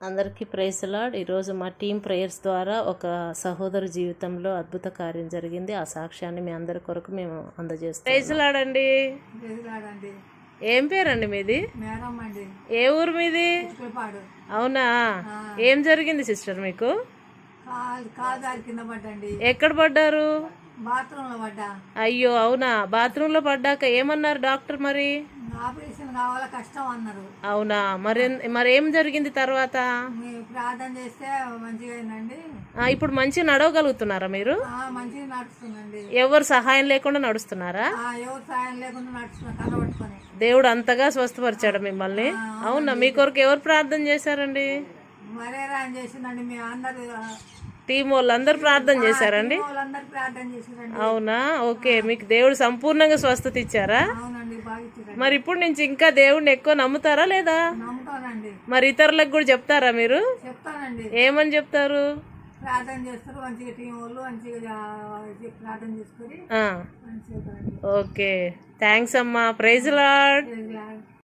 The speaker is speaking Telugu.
అందరికీ ప్రైజ్ లార్డ్. ఈరోజు మా టీం ప్రేయర్స్ ద్వారా ఒక సహోదరు జీవితంలో అద్భుత కార్యం జరిగింది. ఆ సాక్ష్యాన్ని మీ అందరి కొరకు మేము అందజేస్తాం. ప్రైజ్ లార్డ్ అండి. ఏం పేరండి మీది? ఏ ఊరు మీది? అవునా, ఏం జరిగింది సిస్టర్ మీకు? ఎక్కడ పడ్డారు? బాత్రూమ్ లో పడ్డా. అయ్యో అవునా, బాత్రూమ్ లో పడ్డాక ఏమన్నారు డాక్టర్? మరి ఆపరేషన్ కావాలా, కష్టం అన్నారు. అవునా, మరి ఏం జరిగింది తర్వాత? ప్రార్థన చేస్తే మంచిగా అయిందండి. ఇప్పుడు మంచిగా నడవగలుగుతున్నారా మీరు? మంచిగా నడుస్తుందండి. ఎవరు సహాయం లేకుండా నడుస్తున్నారా? ఎవరు సహాయం లేకుండా నడుస్తున్నా, కనబట్టుకొని. దేవుడు అంతగా స్వస్థపరిచాడు మిమ్మల్ని? అవునా, మీ కొరకు ఎవరు ప్రార్థన చేశారండి? మరేరా అని చేసిందండి. మీ అందరు టీం వాళ్ళందరూ ప్రార్థన చేశారండి. అవునా, ఓకే. మీకు దేవుడు సంపూర్ణంగా స్వస్థత ఇచ్చారా? మరి ఇప్పుడు నుంచి ఇంకా దేవుడిని ఎక్కువ నమ్ముతారా లేదా? మరి ఇతరులకు కూడా చెప్తారా మీరు? ఏమని చెప్తారు? ప్రార్థన చేసుకొని. ఓకే, థ్యాంక్స్ అమ్మా. Praise lord.